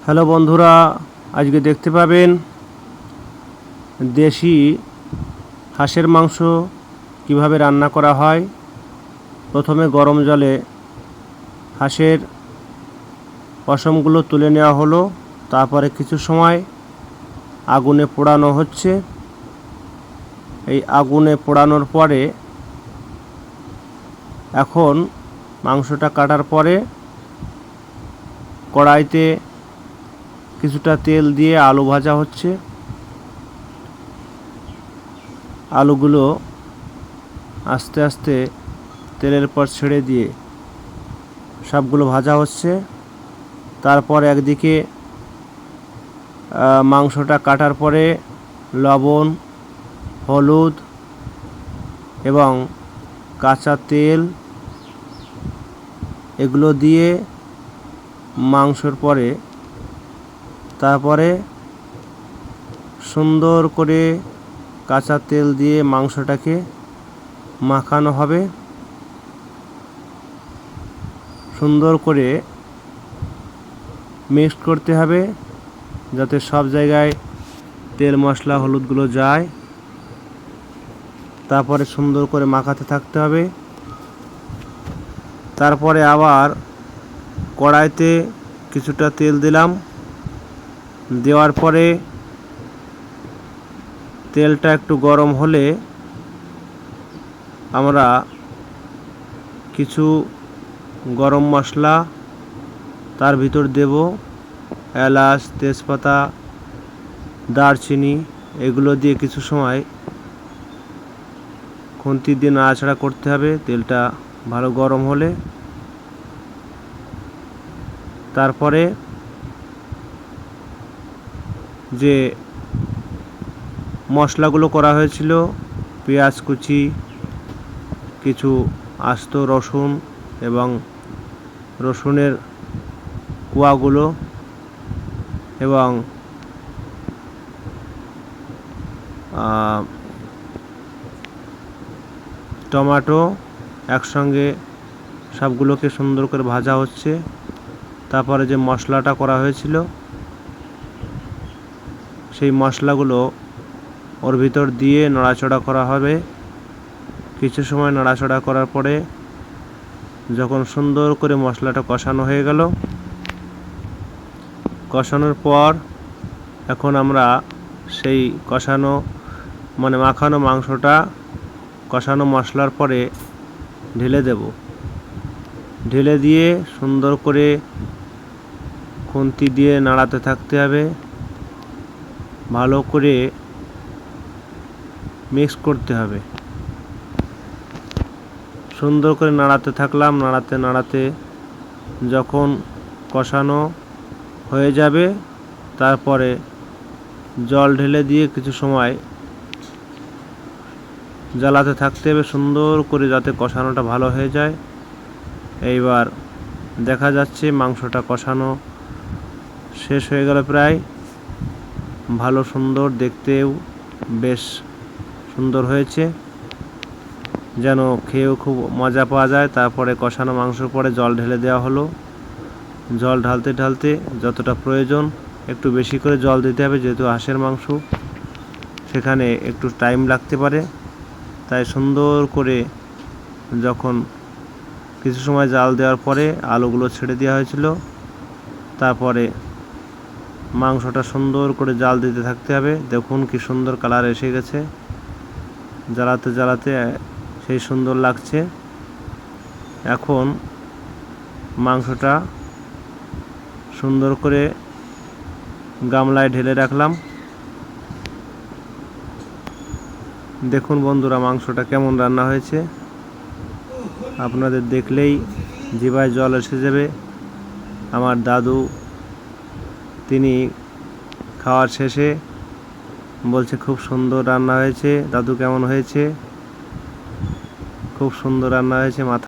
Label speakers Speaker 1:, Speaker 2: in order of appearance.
Speaker 1: Hello বন্ধুরা, আজকে দেখতে পাবেন দেশি হাঁসের মাংস কিভাবে রান্না করা হয়। প্রথমে গরম জলে হাঁসের পশমগুলো তুলে নেওয়া হলো, তারপরে কিছু সময় আগুনে পোড়ানো হচ্ছে। এই আগুনে পোড়ানোর পরে এখন মাংসটা কাটার পরে কড়াইতে কিছুটা তেল দিয়ে আলু ভাজা হচ্ছে। আলুগুলো আস্তে আস্তে তেলের পর ছেড়ে দিয়ে সবগুলো ভাজা হচ্ছে। তারপর একদিকে মাংসটা কাটার পরে লবণ, হলুদ এবং কাঁচা তেল এগুলো দিয়ে মাংসর পরে তারপরে সুন্দর করে কাঁচা তেল দিয়ে মাংসটাকে মাখানো হবে। সুন্দর করে মিক্স করতে হবে যাতে সব জায়গায় তেল মশলা হলুদগুলো যায়। তারপরে সুন্দর করে মাখাতে থাকতে হবে। তারপরে আবার কড়াইতে কিছুটা তেল দিলাম। দেওয়ার পরে তেলটা একটু গরম হলে আমরা কিছু গরম মশলা তার ভিতর দেব। এলাচ, তেজপাতা, দারচিনি এগুলো দিয়ে কিছু সময় খুন্তি দিয়ে নাড়াচাড়া করতে হবে। তেলটা ভালো গরম হলে তারপরে যে মশলাগুলো করা হয়েছিল, পেঁয়াজ কুচি, কিছু আস্ত রসুন এবং রসুনের কোয়াগুলো এবং টমেটো একসঙ্গে সবগুলোকে সুন্দর করে ভাজা হচ্ছে। তারপরে যে মশলাটা করা হয়েছিল সেই মশলাগুলো ওর ভিতর দিয়ে নাড়াচাড়া করা হবে। কিছু সময় নাড়াচাড়া করার পরে যখন সুন্দর করে মশলাটা কষানো হয়ে গেল, কষানোর পর এখন আমরা সেই কষানো মাখানো মাংসটা কষানো মশলার পরে ঢেলে দেব। ঢেলে দিয়ে সুন্দর করে খুন্তি দিয়ে নাড়াতে থাকতে হবে। ভালো করে মিক্স করতে হবে। সুন্দর করে নাড়াতে থাকলাম। নাড়াতে নাড়াতে যখন কষানো হয়ে যাবে তারপরে জল ঢেলে দিয়ে কিছু সময় জ্বালাতে থাকতে হবে সুন্দর করে যাতে কষানোটা ভালো হয়ে যায়। এইবার দেখা যাচ্ছে মাংসটা কষানো শেষ হয়ে গেল প্রায়। ভালো সুন্দর, দেখতেও বেশ সুন্দর হয়েছে, যেন খেয়েও খুব মজা পাওয়া যায়। তারপরে কষানো মাংসর পরে জল ঢেলে দেওয়া হলো। জল ঢালতে ঢালতে যতটা প্রয়োজন একটু বেশি করে জল দিতে হবে, যেহেতু হাঁসের মাংস সেখানে একটু টাইম লাগতে পারে। তাই সুন্দর করে যখন কিছু সময় জাল দেওয়ার পরে আলুগুলো ছেড়ে দেওয়া হয়েছিল, তারপরে মাংসটা সুন্দর করে জাল দিতে থাকতে হবে। দেখুন কি সুন্দর কালার এসে গেছে, জ্বালাতে জ্বালাতে সেই সুন্দর লাগছে। এখন মাংসটা সুন্দর করে গামলায় ঢেলে রাখলাম। দেখুন বন্ধুরা মাংসটা কেমন রান্না হয়েছে, আপনাদের দেখলেই জিভায় জল এসে যাবে। আমার দাদু তিনি খাওয়ার শেষে বলছে খুব সুন্দর রান্না হয়েছে। দাদু কেমন হয়েছে? খুব সুন্দর রান্না হয়েছে। মাথা